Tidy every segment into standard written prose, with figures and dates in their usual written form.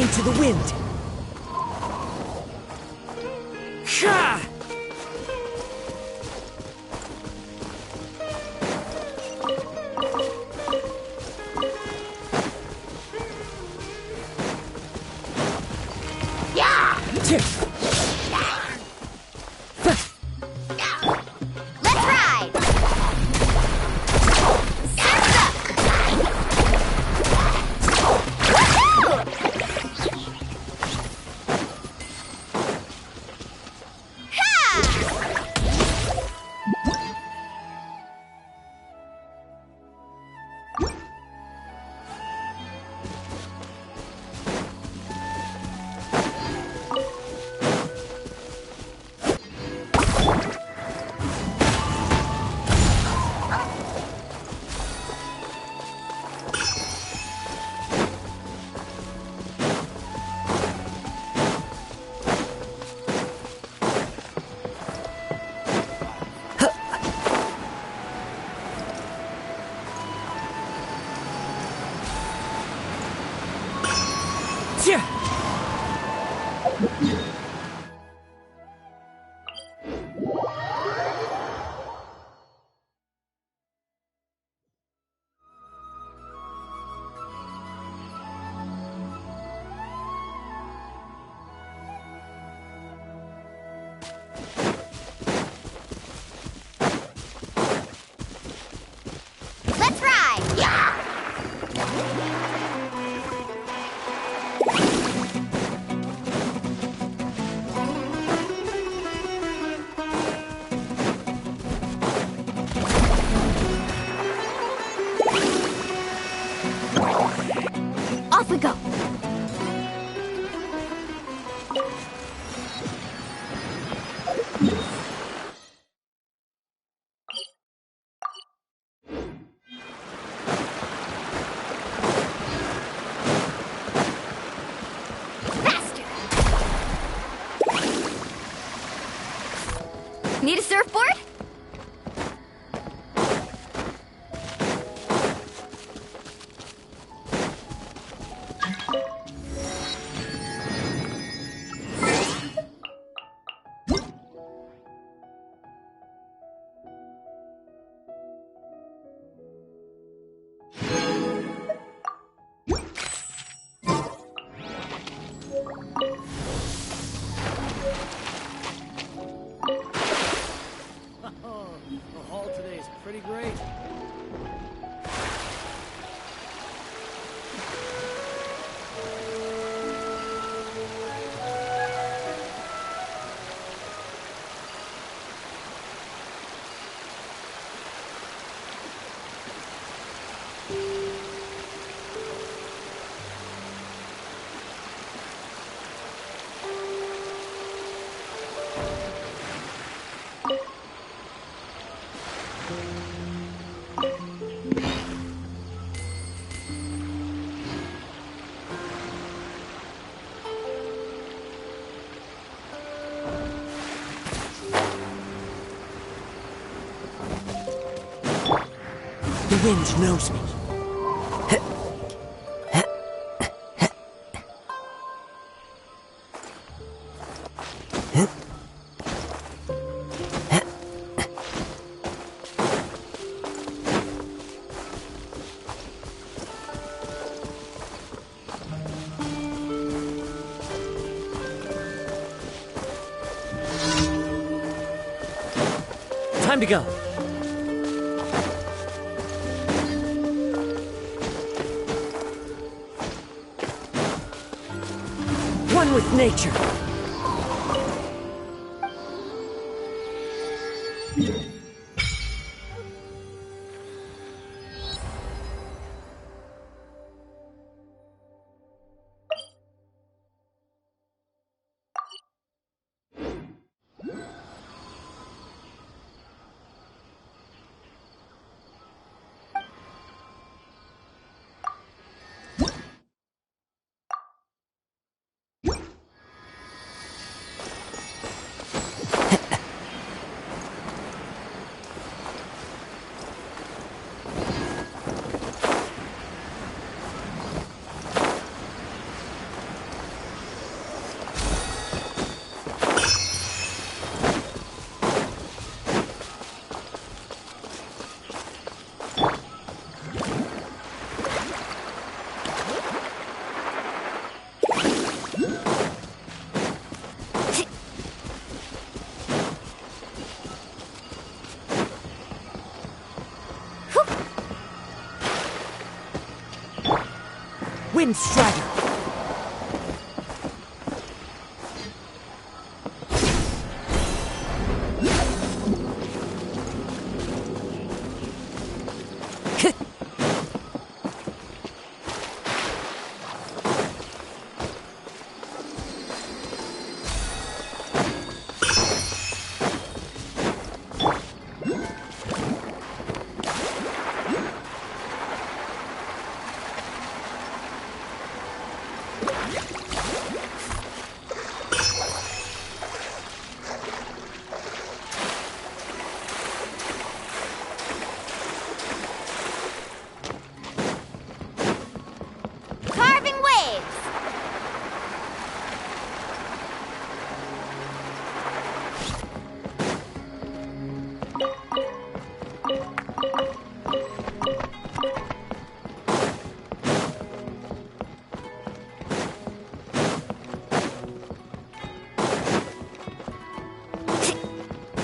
into the wind. Ha! Off we go! Faster! Need a surfboard? The haul today is pretty great. The wind knows me. Time to go. One with nature. Wind Strider! Carving waves!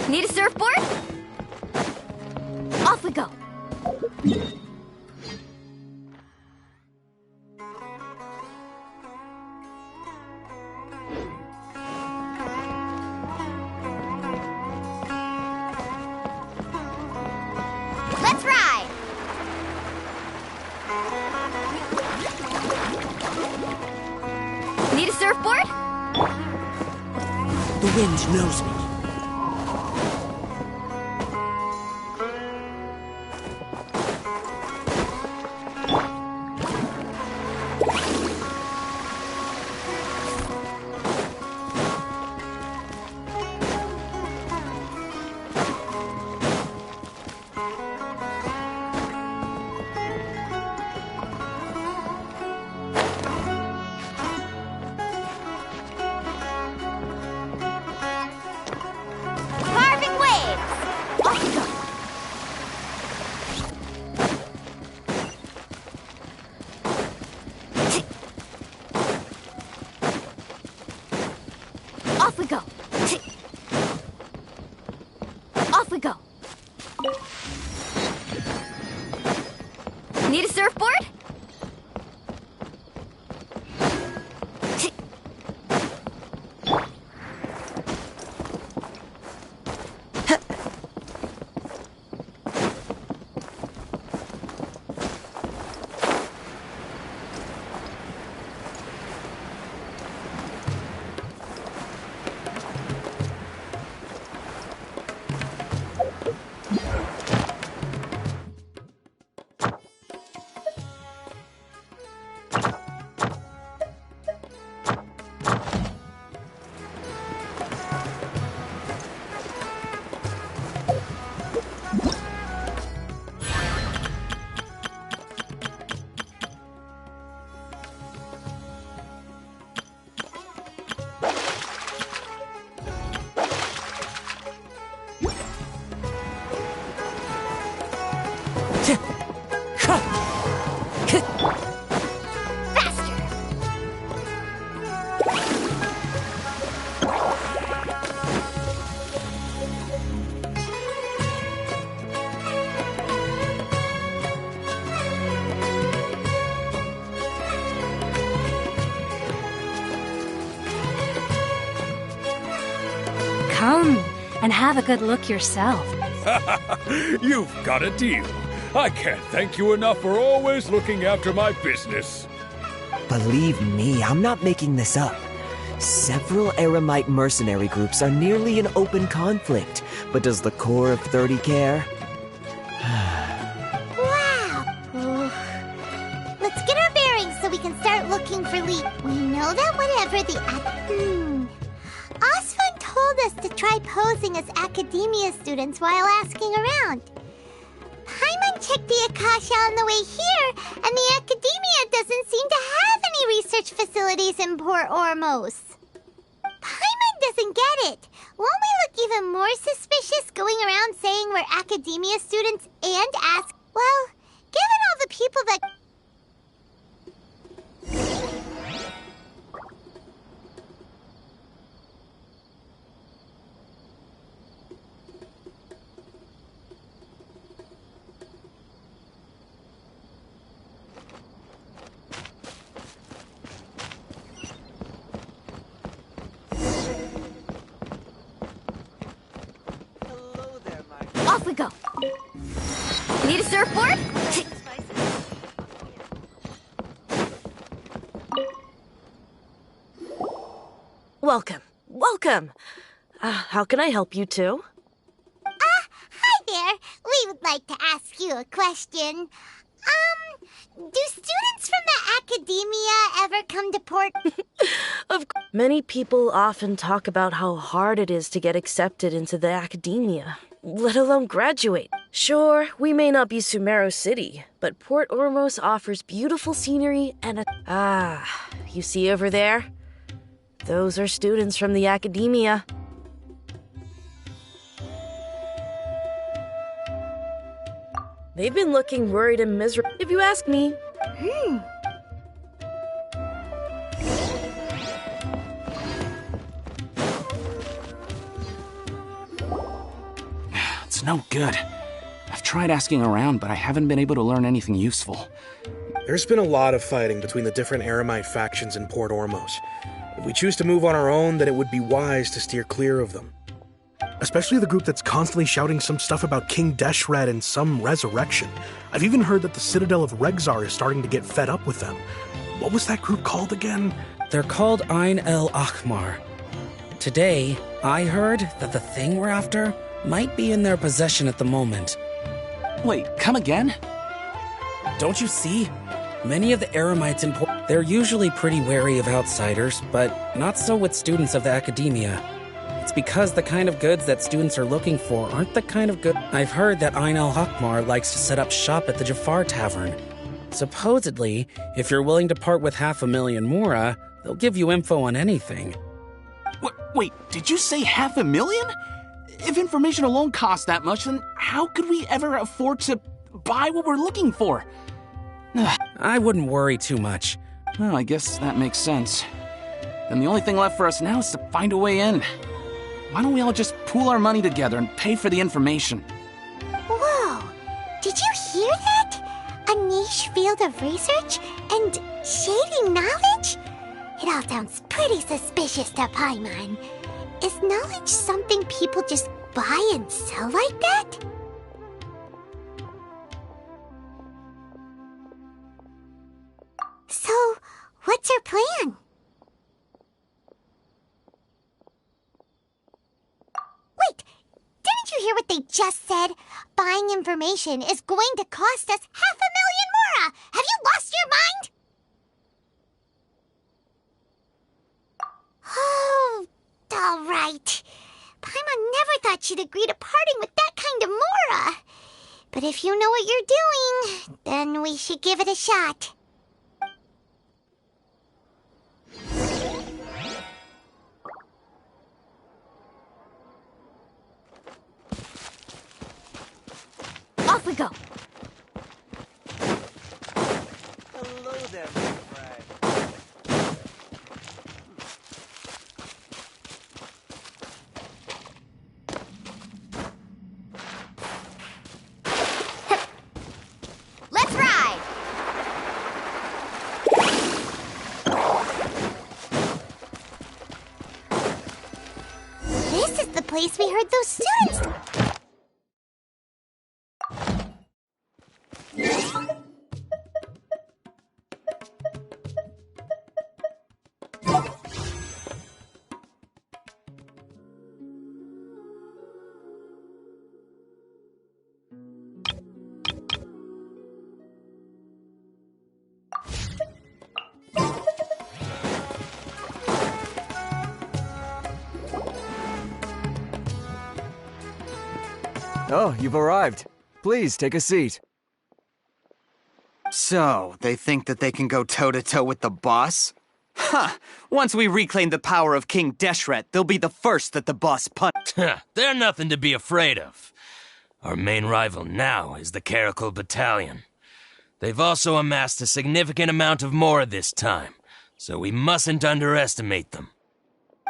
Need a surfboard? Off we go. Let's ride! Need a surfboard? The wind knows me. Carving waves! Off we go. Off we go. Off we go. Need a surfboard? Faster! Come and have a good look yourself. You've got a deal. I can't thank you enough for always looking after my business. Believe me, I'm not making this up. Several Eremite mercenary groups are nearly in open conflict, but does the core of 30 care? Wow! Let's get our bearings so we can start looking for Lee. We know that whatever the Osfun told us to try posing as academia students while asking around. Paimon checked the Akasha on the way here, and the academia doesn't seem to have any research facilities in Port Ormos. Paimon doesn't get it. Won't we look even more suspicious going around saying we're academia students and ask, well, given all the people that... we go. Need a surfboard? Welcome. Welcome. How can I help you two? Hi there. We would like to ask you a question. Do students from the academia ever come to port? Many people often talk about how hard it is to get accepted into the academia, let alone graduate. Sure, we may not be Sumeru City, but Port Ormos offers beautiful scenery and you see over there? Those are students from the academia. They've been looking worried and miserable, if you ask me. It's no good. I've tried asking around, but I haven't been able to learn anything useful. There's been a lot of fighting between the different Eremite factions in Port Ormos. If we choose to move on our own, then it would be wise to steer clear of them. Especially the group that's constantly shouting some stuff about King Deshret and some resurrection. I've even heard that the Citadel of Regzar is starting to get fed up with them. What was that group called again? They're called Ain el Akhmar. Today, I heard that the thing we're after might be in their possession at the moment. Wait, come again? Don't you see? Many of the Eremites in Port... They're usually pretty wary of outsiders, but not so with students of the academia. It's because the kind of goods that students are looking for aren't the kind of good... I've heard that Ain el Akhmar likes to set up shop at the Jafar Tavern. Supposedly, if you're willing to part with 500,000 Mora, they'll give you info on anything. Wait, did you say 500,000? If information alone costs that much, then how could we ever afford to buy what we're looking for? I wouldn't worry too much. Well, I guess that makes sense. Then the only thing left for us now is to find a way in. Why don't we all just pool our money together and pay for the information? Whoa! Did you hear that? A niche field of research and shady knowledge? It all sounds pretty suspicious to Paimon. Is knowledge something people just buy and sell like that? So, what's our plan? Wait, didn't you hear what they just said? Buying information is going to cost us 500,000 Mora! Have you lost your mind? Oh, all right. Paimon never thought she'd agree to parting with that kind of Mora. But if you know what you're doing, then we should give it a shot. Off we go. Hello there, my friend. Let's ride. This is the place we heard those students. Oh, you've arrived. Please, take a seat. So, they think that they can go toe-to-toe with the boss? Ha! Once we reclaim the power of King Deshret, they'll be the first that the boss punishes. They're nothing to be afraid of. Our main rival now is the Caracal Battalion. They've also amassed a significant amount of Mora this time, so we mustn't underestimate them.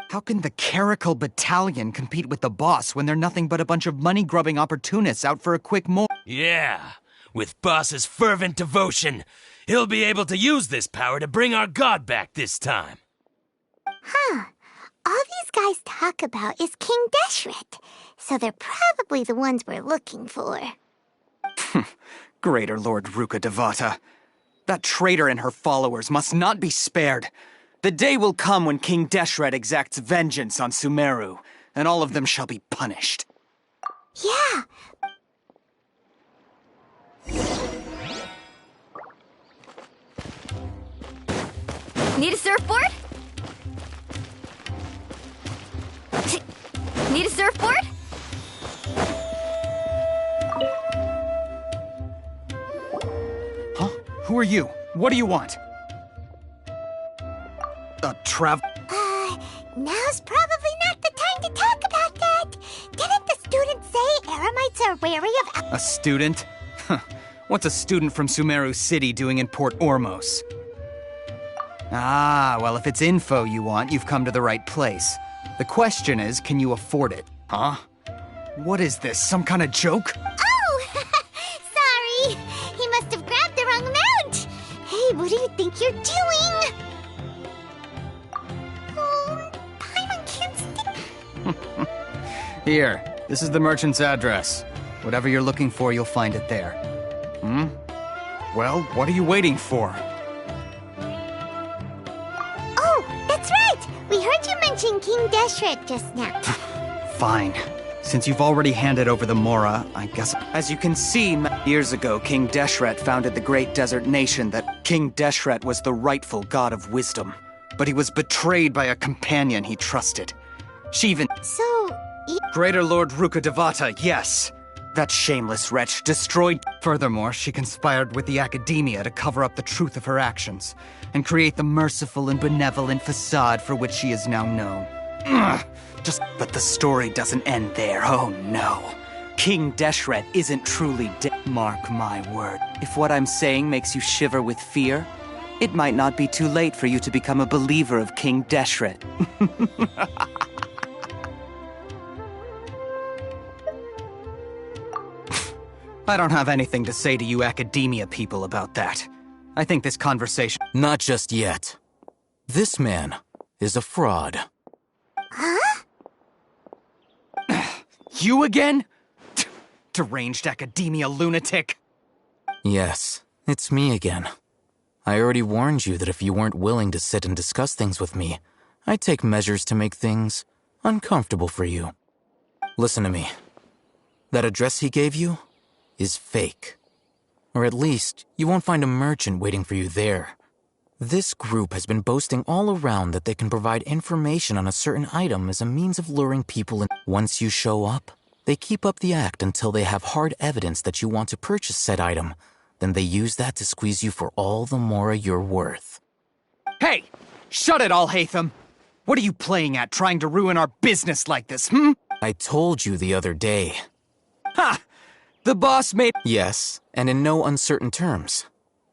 How can the Caracal Battalion compete with the boss when they're nothing but a bunch of money-grubbing opportunists out for a quick Mora? Yeah, with Boss's fervent devotion, he'll be able to use this power to bring our god back this time. Huh. All these guys talk about is King Deshret. so they're probably the ones we're looking for. Greater Lord Ruka Devata. That traitor and her followers must not be spared. The day will come when King Deshret exacts vengeance on Sumeru, and all of them shall be punished. Yeah. Need a surfboard? Need a surfboard? Huh? Who are you? What do you want? Now's probably not the time to talk about that. Didn't the students say Eremites are wary of... A student? What's a student from Sumeru City doing in Port Ormos? Ah, well, if it's info you want, you've come to the right place. The question is, can you afford it? Huh? What is this, some kind of joke? Oh! Sorry! He must have grabbed the wrong amount! Hey, what do you think you're doing? Oh, Paimon can't stick... Here, this is the merchant's address. Whatever you're looking for, you'll find it there. Well, what are you waiting for? Oh, that's right! We heard you mention King Deshret just now. Fine. Since you've already handed over the Mora, I guess... As you can see, years ago, King Deshret founded the great desert nation that King Deshret was the rightful god of wisdom. But he was betrayed by a companion he trusted. She even... So... Greater Lord Ruka Devata, yes. That shameless wretch destroyed... Furthermore, she conspired with the Academia to cover up the truth of her actions, and create the merciful and benevolent facade for which she is now known. But the story doesn't end there, oh no. King Deshret isn't truly dead. Mark my word. If what I'm saying makes you shiver with fear, it might not be too late for you to become a believer of King Deshret. I don't have anything to say to you Academia people about that. I think this conversation... Not just yet. This man is a fraud. Huh? You again? Deranged Academia lunatic. Yes, it's me again. I already warned you that if you weren't willing to sit and discuss things with me, I'd take measures to make things uncomfortable for you. Listen to me. That address he gave you is fake. Or at least, you won't find a merchant waiting for you there. This group has been boasting all around that they can provide information on a certain item as a means of luring people in. Once you show up, they keep up the act until they have hard evidence that you want to purchase said item. Then they use that to squeeze you for all the more you're worth. Hey! Shut it, Alhaitham! What are you playing at, trying to ruin our business like this, I told you the other day. Ha! The boss made... Yes, and in no uncertain terms.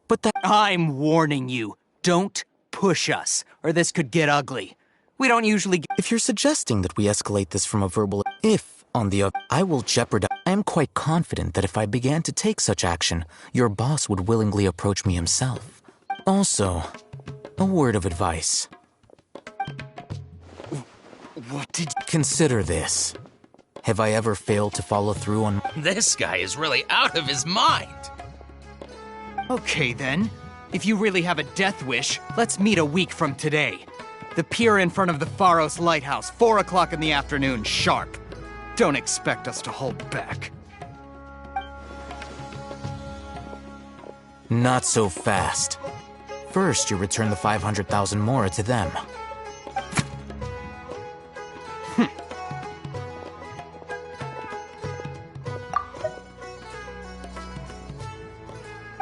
But that... I'm warning you. Don't push us, or this could get ugly. We don't usually... If you're suggesting that we escalate this from a verbal... If, on the other... I will jeopardize... I am quite confident that if I began to take such action, your boss would willingly approach me himself. Also, a word of advice. What did... Consider this. Have I ever failed to follow through on... This guy is really out of his mind. Okay, then. If you really have a death wish, let's meet a week from today. The pier in front of the Pharos Lighthouse, 4 o'clock in the afternoon, sharp. Don't expect us to hold back. Not so fast. First, you return the 500,000 Mora to them.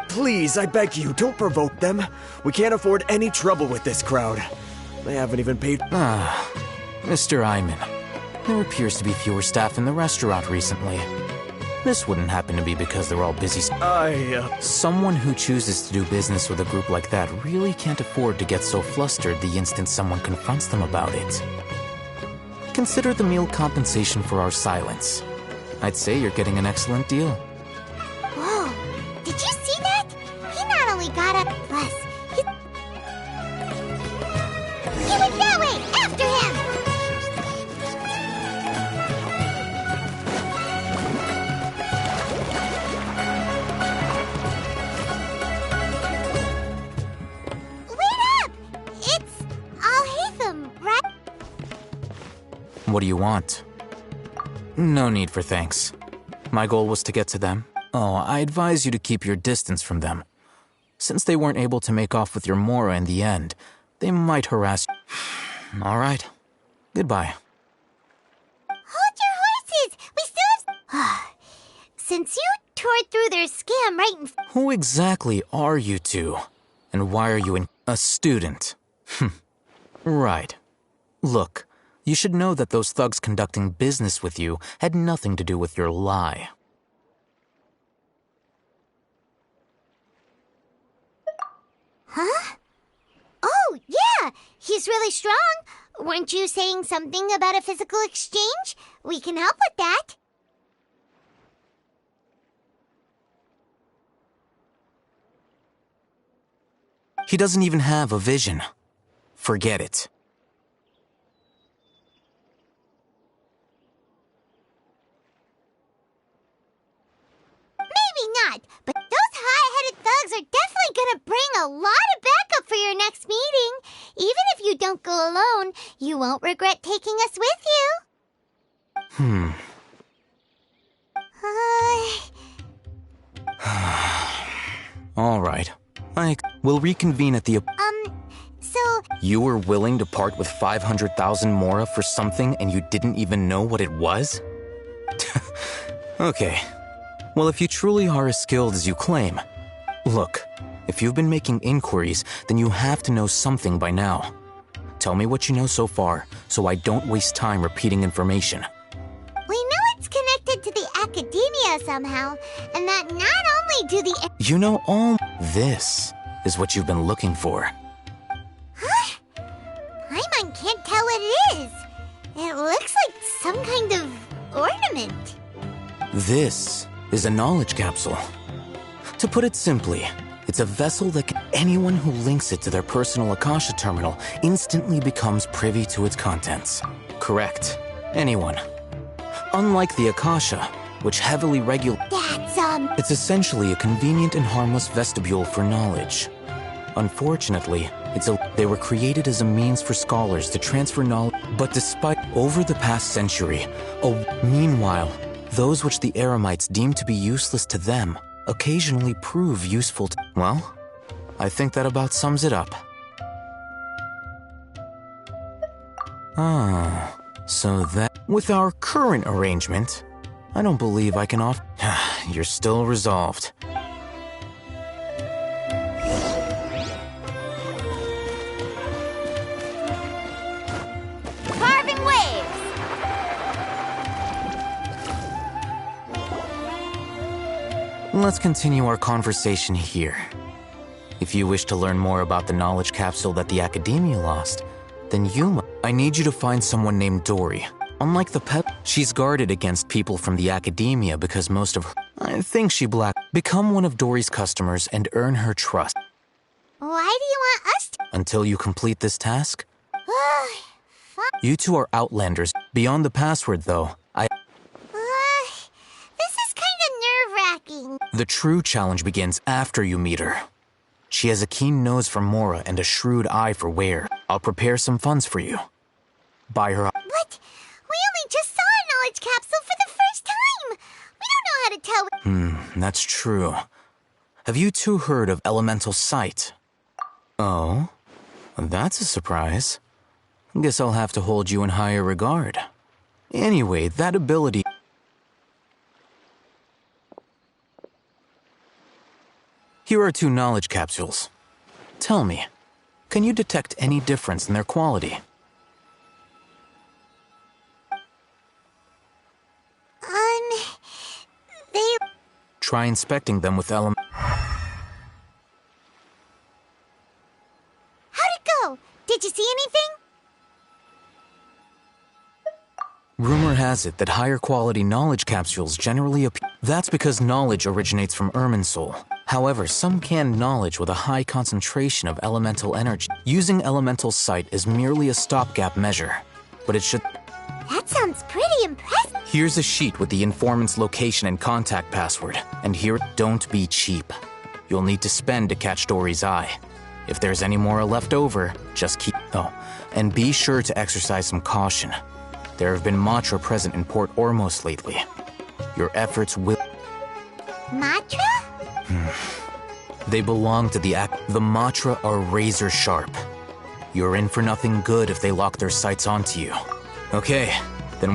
Please, I beg you, don't provoke them. We can't afford any trouble with this crowd. They haven't even paid... Mr. Iman. There appears to be fewer staff in the restaurant recently. This wouldn't happen to be because they're all busy... Someone who chooses to do business with a group like that really can't afford to get so flustered the instant someone confronts them about it. Consider the meal compensation for our silence. I'd say you're getting an excellent deal. Whoa, did you see that? He not only got up, plus, he went that way, after him! What do you want? No need for thanks. My goal was to get to them. Oh, I advise you to keep your distance from them. Since they weren't able to make off with your Mora in the end, they might harass you. All right. Goodbye. Hold your horses! We still have... Since you tore through their scam right in... Who exactly are you two? And why are you in... A student? Right. Look, you should know that those thugs conducting business with you had nothing to do with your lie. Huh? Oh, yeah! He's really strong! Weren't you saying something about a physical exchange? We can help with that. He doesn't even have a vision. Forget it. Maybe not, but those hot-headed thugs are definitely gonna bring a lot of backup for your next meeting. Even if you don't go alone, you won't regret taking us with you. All right. We'll reconvene at the... So... You were willing to part with 500,000 Mora for something and you didn't even know what it was? Okay. Well, if you truly are as skilled as you claim... Look, if you've been making inquiries, then you have to know something by now. Tell me what you know so far, so I don't waste time repeating information. We know it's connected to the academia somehow, and that not only do the... You know all... This is what you've been looking for. Huh? Paimon can't tell what it is. It looks like some kind of ornament. This is a knowledge capsule. To put it simply, it's a vessel that anyone who links it to their personal Akasha terminal instantly becomes privy to its contents. Correct. Anyone. Unlike the Akasha, which heavily regulates... It's essentially a convenient and harmless vestibule for knowledge. Unfortunately, they were created as a means for scholars to transfer knowledge, but despite over the past century, meanwhile, those which the Eremites deem to be useless to them occasionally prove useful to... Well, I think that about sums it up. So that... With our current arrangement, I don't believe I can offer... You're still resolved. Carving waves! Let's continue our conversation here. If you wish to learn more about the knowledge capsule that the Academia lost, then I need you to find someone named Dory. Unlike the pet, she's guarded against people from the Academia because most of her... I think she Become one of Dory's customers and earn her trust. Why do you want us to... Until you complete this task? You two are Outlanders. Beyond the password, though, this is kind of nerve-wracking. The true challenge begins after you meet her. She has a keen nose for Mora and a shrewd eye for wear. I'll prepare some funds for you. Buy her... What? We only just saw a knowledge capsule for the first time! We don't know how to tell... That's true. Have you two heard of elemental sight? Oh? That's a surprise. Guess I'll have to hold you in higher regard. Anyway, that ability... Here are 2 knowledge capsules. Tell me, can you detect any difference in their quality? They... Try inspecting them with How'd it go? Did you see anything? Rumor has it that higher quality knowledge capsules generally appear. That's because knowledge originates from Irminsul. However, some can knowledge with a high concentration of elemental energy. Using elemental sight is merely a stopgap measure, but it should... That sounds pretty impressive. Here's a sheet with the informant's location and contact password. And here, don't be cheap. You'll need to spend to catch Dory's eye. If there's any more left over, just keep... Oh, and be sure to exercise some caution. There have been Matra present in Port Ormos lately. Your efforts will... Matra? They belong to the Matra are razor sharp. You're in for nothing good if they lock their sights onto you. Okay, then...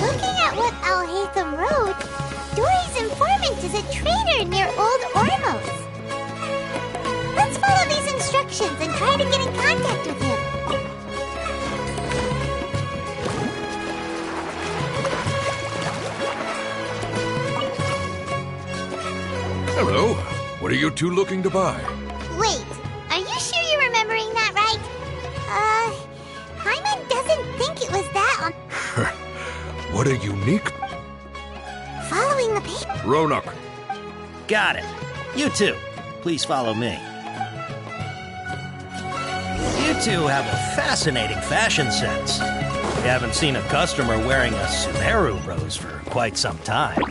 Looking at what Al-Haytham wrote, Dory's informant is a traitor near Old Ormos. Let's follow these instructions and try to get in contact with him. Hello. What are you two looking to buy? Wait, are you sure you're remembering that right? Hyman doesn't think it was that on... What a unique... Following the paper. Roanoke. Got it. You two, please follow me. You two have a fascinating fashion sense. We haven't seen a customer wearing a Sumeru rose for quite some time.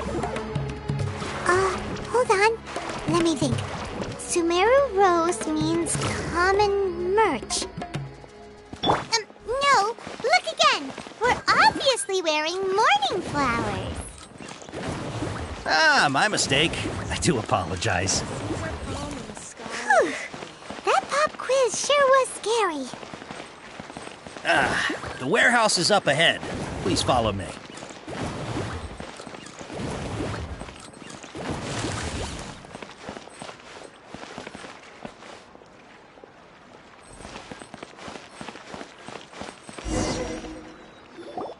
Hold on. Let me think. Sumeru rose means common merch. No. Look again. We're obviously wearing morning flowers. Ah, my mistake. I do apologize. Whew. That pop quiz sure was scary. The warehouse is up ahead. Please follow me.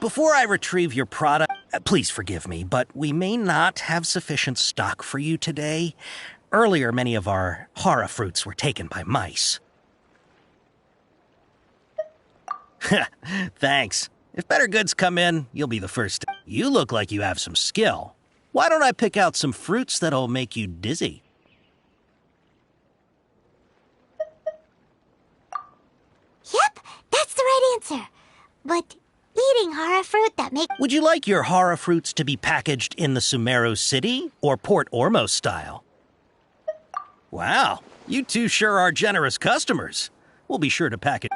Before I retrieve your product, please forgive me, but we may not have sufficient stock for you today. Earlier, many of our hara fruits were taken by mice. Thanks. If better goods come in, you'll be the first. You look like you have some skill. Why don't I pick out some fruits that'll make you dizzy? Yep, that's the right answer. But eating hara fruit that make... Would you like your hara fruits to be packaged in the Sumeru City or Port Ormos style? Wow, you two sure are generous customers. We'll be sure to pack it.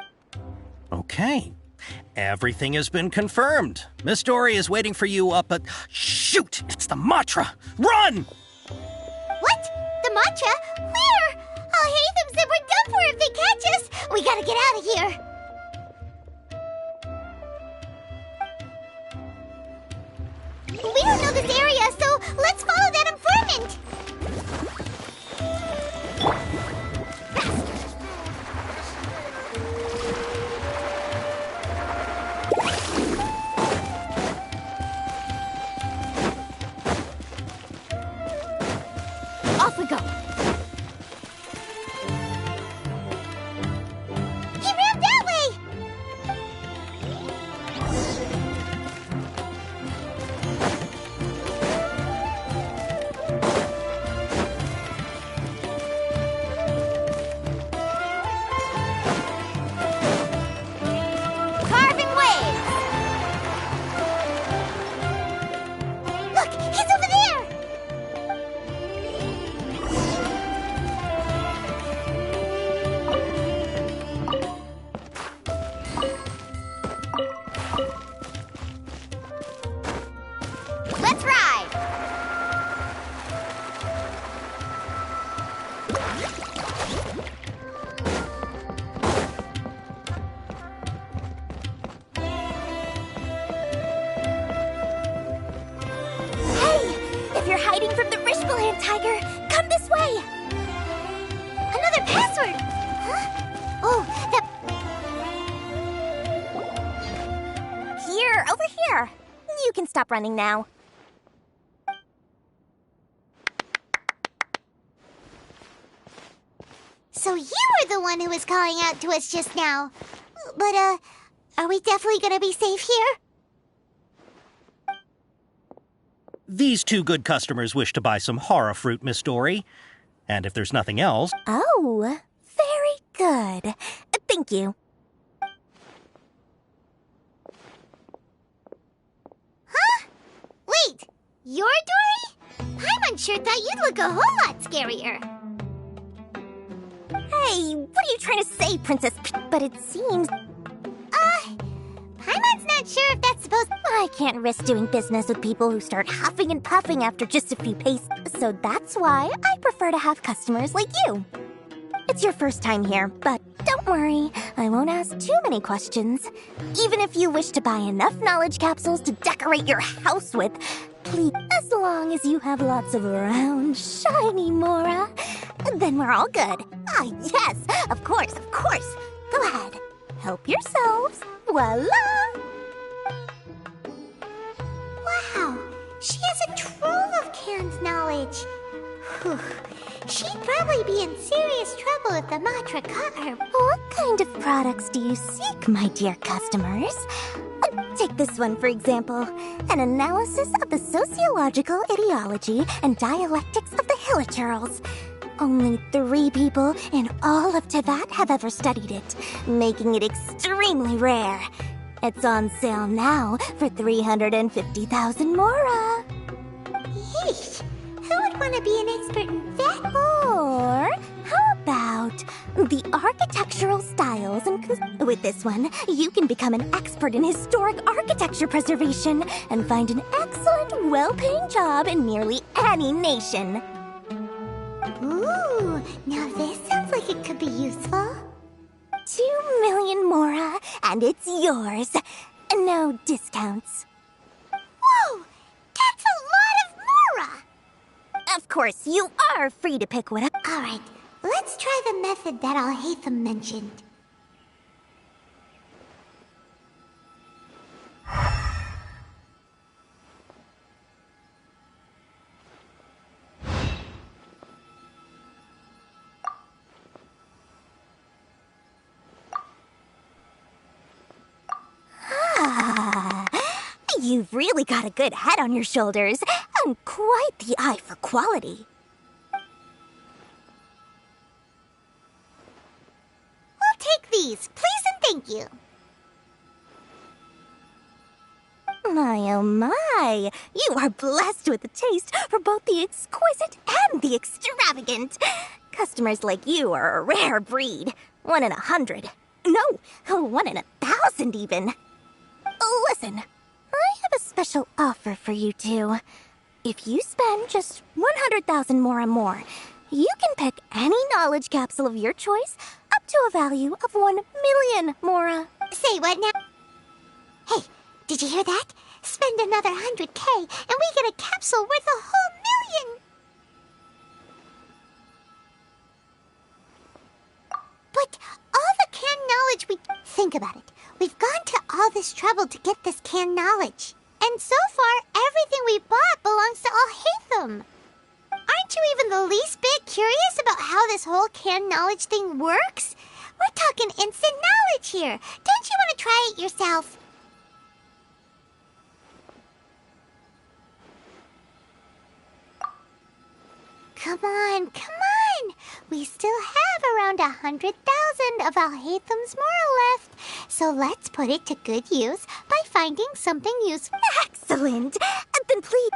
Okay, everything has been confirmed. Miss Dory is waiting for you up at... Shoot, it's the Matra! Run! What? The Matra? Where? Al-Haytham said we're done for if they catch us. We gotta get out of here. We don't know this area, so let's follow that informant. Off we go. He ran that way. Carving waves. Look, he's over there. Let's ride. Hey, if you're hiding from the Rishbaland tiger, come this way. Another password. Huh? Oh, that... Here, over here. You can stop running now. So you were the one who was calling out to us just now. But, are we definitely gonna be safe here? These two good customers wish to buy some hara fruit, Miss Dory. And if there's nothing else... Oh, very good. Thank you. Huh? Wait, you're Dory? Paimon sure thought you'd look a whole lot scarier. Hey, what are you trying to say, Princess? But it seems... not sure if that's supposed. I can't risk doing business with people who start huffing and puffing after just a few paces. So that's why I prefer to have customers like you. It's your first time here, but don't worry, I won't ask too many questions. Even if you wish to buy enough knowledge capsules to decorate your house with, please, as long as you have lots of round, shiny Mora, then we're all good. Ah, yes, of course, of course. Go ahead, help yourselves. Voila! Wow, she has a trove of canned knowledge. Whew. She'd probably be in serious trouble if the Matra caught her. What kind of products do you seek, my dear customers? Take this one, for example. An analysis of the sociological ideology and dialectics of the Hilichurls. Only 3 people in all of Teyvat have ever studied it, making it extremely rare. It's on sale now for 350,000 Mora. Yeesh. Who would want to be an expert in that? Or how about the architectural styles and with this one, you can become an expert in historic architecture preservation and find an excellent, well-paying job in nearly any nation. Ooh, now this sounds like it could be useful. 2 million Mora, and it's yours. No discounts. Whoa! That's a lot of Mora! Of course, you are free to pick whatever. Alright, let's try the method that Al-Haytham mentioned. You've really got a good head on your shoulders, and quite the eye for quality. We'll take these, please and thank you. My oh my, you are blessed with a taste for both the exquisite and the extravagant. Customers like you are a rare breed. 1 in 100. No, 1 in 1,000 even. Listen. I have a special offer for you two. If you spend just 100,000 Mora more, you can pick any knowledge capsule of your choice up to a value of 1 million Mora. Say what now? Hey, did you hear that? Spend another 100K and we get a capsule worth a whole 1,000,000! But all the canned knowledge we... Think about it. We've gone to all this trouble to get this canned knowledge. And so far, everything we bought belongs to Al-Haytham. Aren't you even the least bit curious about how this whole canned knowledge thing works? We're talking instant knowledge here. Don't you want to try it yourself? Come on, come on! We still have around 100,000 of Al-Haytham's Mora left, so let's put it to good use by finding something useful. Excellent! Then please...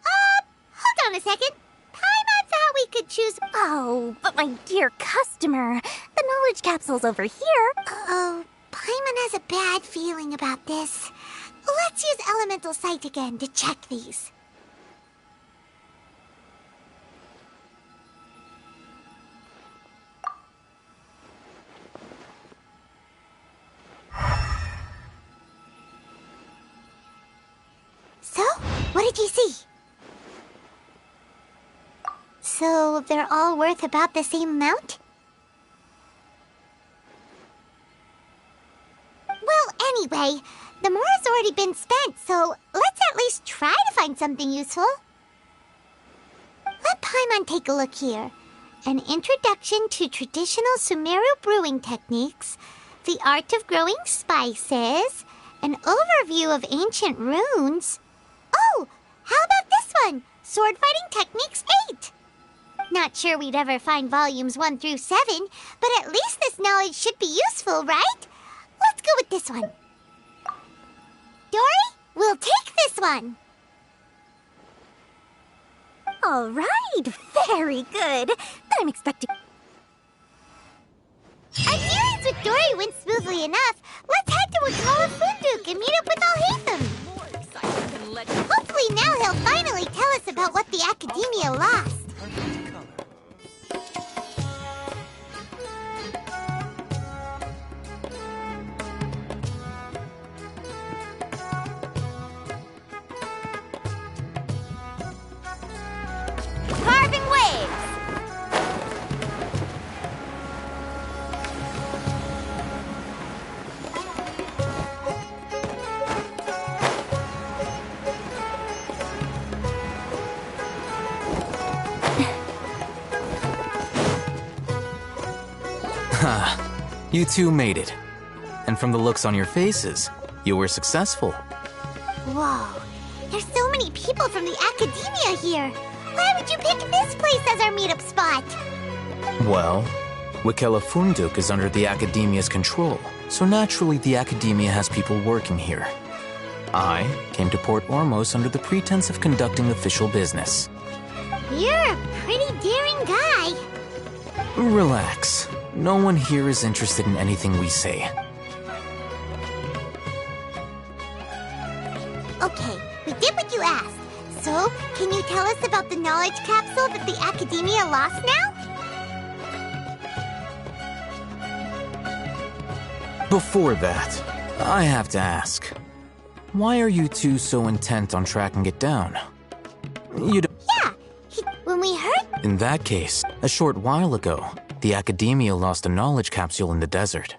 Hold on a second. Paimon thought we could choose... Oh, but my dear customer, the knowledge capsule's over here. Uh-oh, Paimon has a bad feeling about this. Let's use Elemental Sight again to check these. So, what did you see? So, they're all worth about the same amount? Well, anyway, the Mora's already been spent, so let's at least try to find something useful. Let Paimon take a look here. An introduction to traditional Sumeru brewing techniques, the art of growing spices, an overview of ancient runes. Oh, how about this one? Sword Fighting Techniques 8. Not sure we'd ever find volumes 1 through 7, but at least this knowledge should be useful, right? Let's go with this one. Dory, we'll take this one. All right, very good. I'm expecting... Our dealings with Dory went smoothly. easily enough, let's head to Wakala Funduk and meet up with Alhaitham. Hopefully now he'll finally tell us about what the Academia lost. Carving waves! Ha, you two made it. And from the looks on your faces, you were successful. Whoa, there's so many people from the Academia here. Why would you pick this place as our meetup spot? Well, Wakela Funduk is under the Academia's control, so naturally the Academia has people working here. I came to Port Ormos under the pretense of conducting official business. You're a pretty daring guy. Relax. No one here is interested in anything we say. Okay, we did what you asked. So, can you tell us about the knowledge capsule that the Academia lost now? Before that, I have to ask, why are you two so intent on tracking it down? You don't— Yeah, when we heard— In that case, a short while ago, the Academia lost a knowledge capsule in the desert.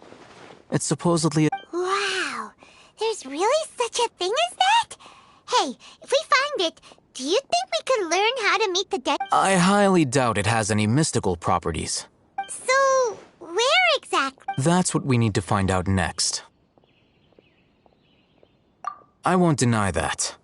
It's supposedly— Wow, there's really such a thing as that? Hey, if we find it, do you think we could learn how to meet the dead? I highly doubt it has any mystical properties. So, where exactly? That's what we need to find out next. I won't deny that.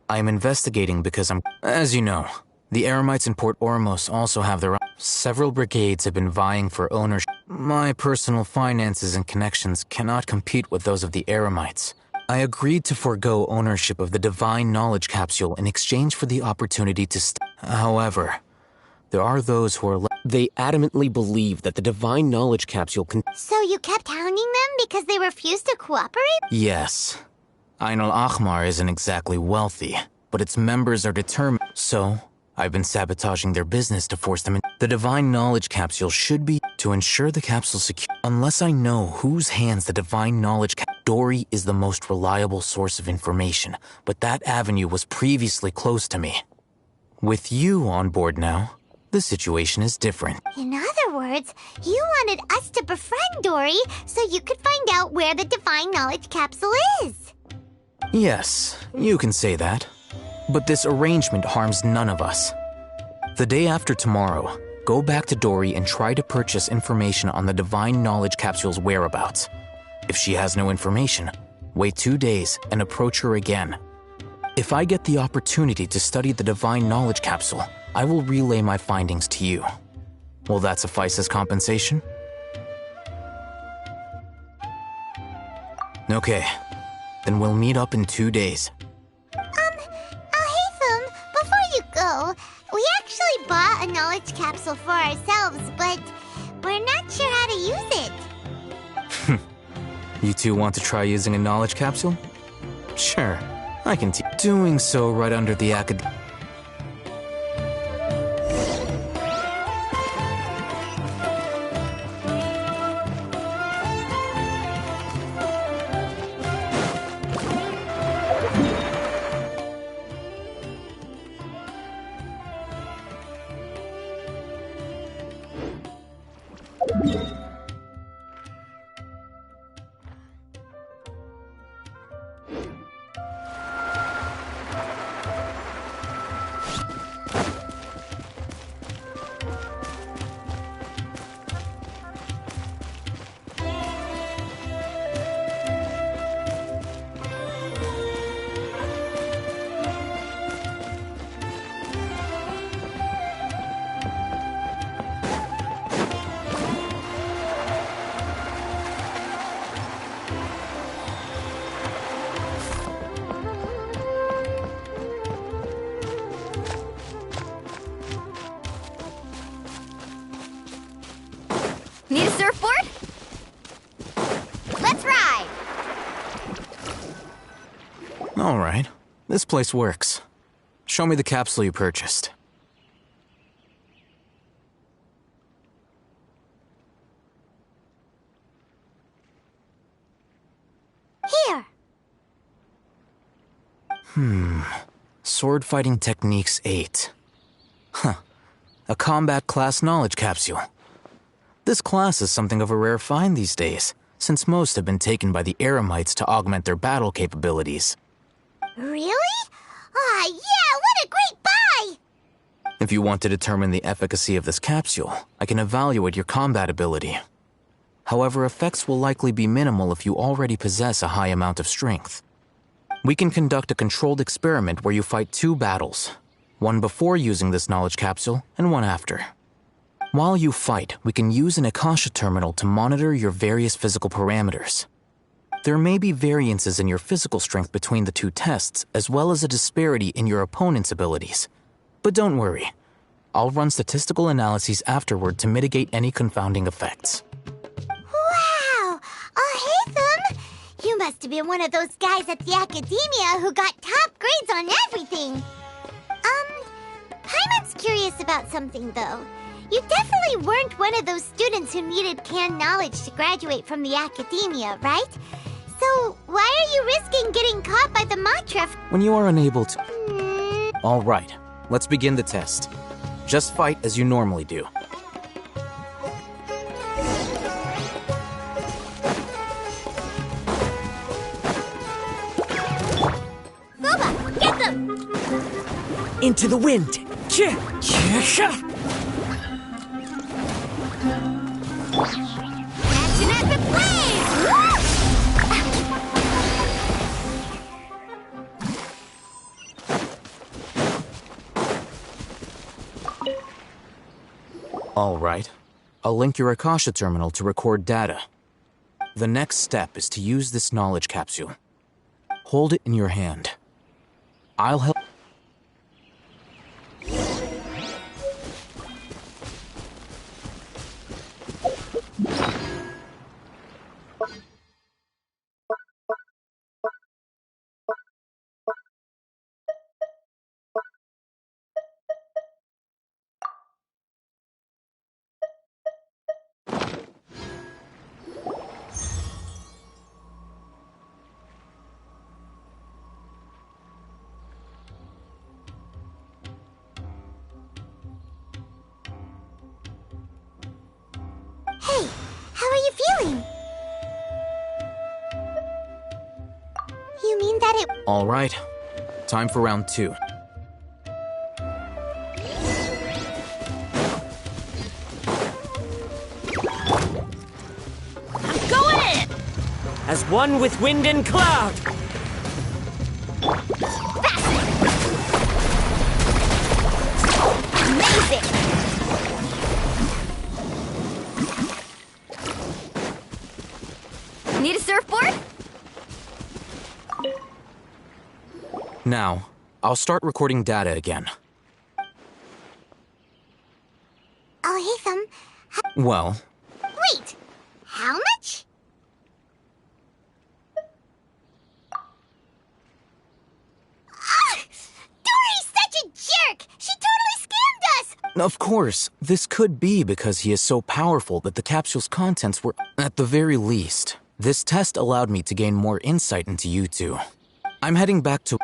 I am investigating because As you know, the Eremites in Port Ormos also have their own. Several brigades have been vying for ownership. My personal finances and connections cannot compete with those of the Eremites. I agreed to forego ownership of the Divine Knowledge Capsule in exchange for the opportunity to However, there are those who are They adamantly believe that the Divine Knowledge Capsule can— So you kept hounding them because they refused to cooperate? Yes. Ain al-Ahmar isn't exactly wealthy, but its members are determined. So, I've been sabotaging their business to force them in. The Divine Knowledge Capsule should be to ensure the capsule secure. Unless I know whose hands the Divine Knowledge Dory is the most reliable source of information, but that avenue was previously closed to me. With you on board now, the situation is different. In other words, you wanted us to befriend Dory so you could find out where the Divine Knowledge Capsule is. Yes, you can say that. But this arrangement harms none of us. The day after tomorrow, go back to Dory and try to purchase information on the Divine Knowledge Capsule's whereabouts. If she has no information, wait 2 days and approach her again. If I get the opportunity to study the Divine Knowledge Capsule, I will relay my findings to you. Will that suffice as compensation? Okay, then we'll meet up in 2 days. Alhaitham, before you go, we actually bought a knowledge capsule for ourselves, but we're not sure how to use it. You two want to try using a knowledge capsule? Sure, I can doing so right under the academy. Need a surfboard? Let's Alright, this place works. Show me the capsule you purchased. Here. Sword Fighting Techniques 8. Huh. A combat class knowledge capsule. This class is something of a rare find these days, since most have been taken by the Eremites to augment their battle capabilities. Really? Ah, yeah, what a great buy! If you want to determine the efficacy of this capsule, I can evaluate your combat ability. However, effects will likely be minimal if you already possess a high amount of strength. We can conduct a controlled experiment where you fight 2 battles, one before using this knowledge capsule and one after. While you fight, we can use an Akasha terminal to monitor your various physical parameters. There may be variances in your physical strength between the 2 tests, as well as a disparity in your opponent's abilities. But don't worry, I'll run statistical analyses afterward to mitigate any confounding effects. Wow! Haytham! You must have been one of those guys at the academia who got top grades on everything. Paimon's curious about something, though. You definitely weren't one of those students who needed canned knowledge to graduate from the academia, right? So, why are you risking getting caught by the Matref? When you are unable to... Alright, let's begin the test. Just fight as you normally do. Boba, get them! Into the wind! Action epic blaze! Alright, I'll link your Akasha terminal to record data. The next step is to use this knowledge capsule. Hold it in your hand. I'll help... Hey, how are you feeling? You mean that it... Alright, time for round 2. Go in! As one with wind and cloud! Amazing! Need a surfboard? Now, I'll start recording data again. Haytham... Well, Wait! How much? Dory's such a jerk! She totally scammed us! of course, this could be because he is so powerful that the capsule's contents were... At the very least, this test allowed me to gain more insight into you two. I'm heading back to...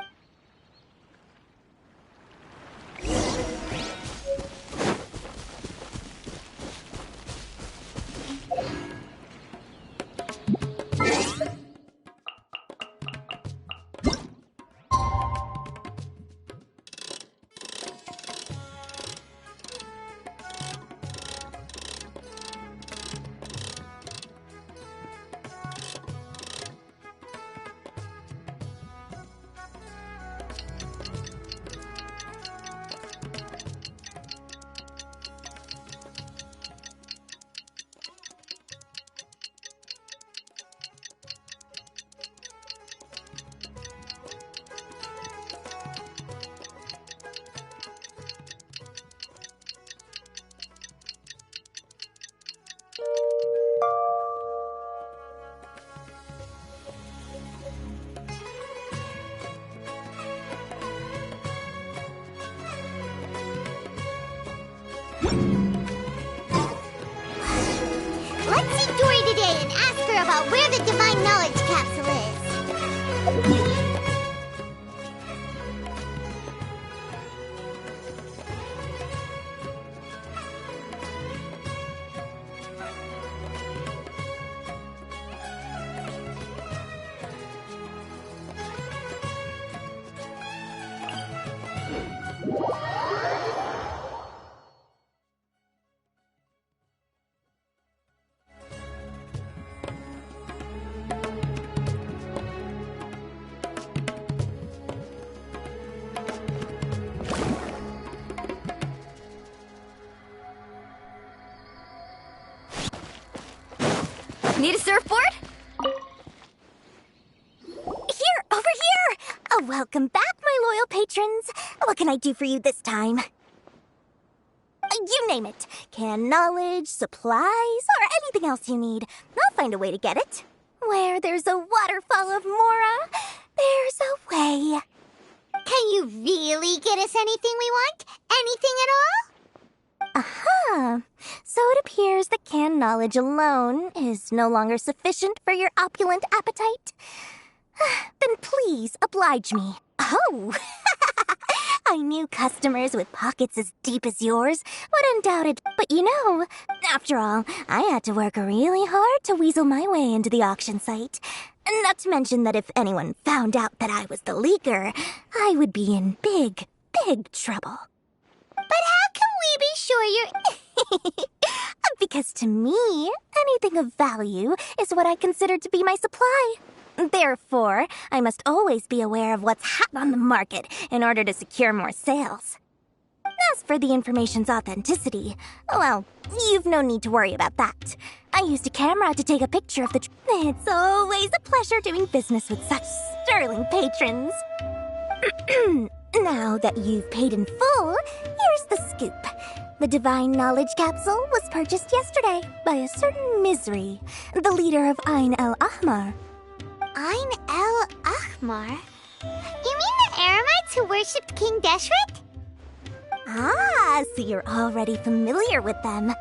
Let's see Dory today and ask her about where the Divine Knowledge Capsule is. Need a surfboard? Here, over here! Oh, welcome back, my loyal patrons. What can I do for you this time? You name it. Can knowledge, supplies, or anything else you need. I'll find a way to get it. Where there's a waterfall of Mora, there's a way. Can you really get us anything we want? Anything at all? Aha! So it appears that canned knowledge alone is no longer sufficient for your opulent appetite. Then please oblige me. Oh! I knew customers with pockets as deep as yours would undoubtedly. But you know, after all, I had to work really hard to weasel my way into the auction site. Not to mention that if anyone found out that I was the leaker, I would be in big, big trouble. But how can we be sure you're... Because to me, anything of value is what I consider to be my supply. Therefore, I must always be aware of what's hot on the market in order to secure more sales. As for the information's authenticity, well, you've no need to worry about that. I used a camera to take a picture of the... It's always a pleasure doing business with such sterling patrons. Now that you've paid in full, here's the scoop. The Divine Knowledge Capsule was purchased yesterday by a certain Misery, the leader of Ain el-Ahmar. Ain el-Ahmar? You mean the Eremites who worshipped King Deshret? Ah, so you're already familiar with them.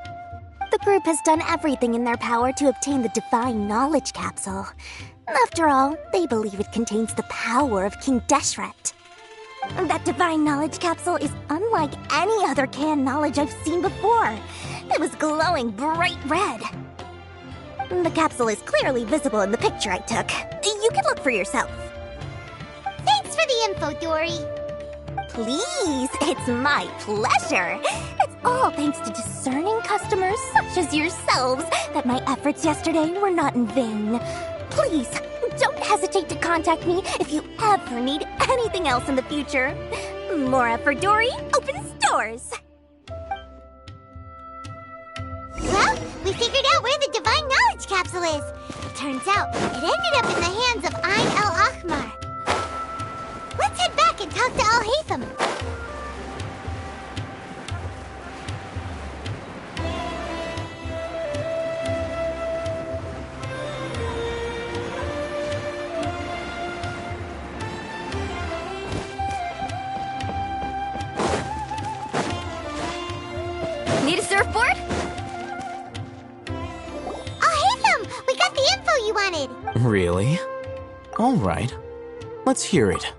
The group has done everything in their power to obtain the Divine Knowledge Capsule. After all, they believe it contains the power of King Deshret. That Divine Knowledge Capsule is unlike any other canned knowledge I've seen before. It was glowing bright red. The capsule is clearly visible in the picture I took. You can look for yourself. Thanks for the info, Dory. Please, it's my pleasure. It's all thanks to discerning customers such as yourselves that my efforts yesterday were not in vain. Please, don't hesitate to contact me if you ever need anything else in the future. Mora for Dory opens doors. Well, we figured out where the Divine Knowledge Capsule is. Turns out, it ended up in the hands of Ain el-Ahmar. Let's head back and talk to Al-Haytham. Need a surfboard? Al-Haytham, we got the info you wanted. Really? All right. Let's hear it.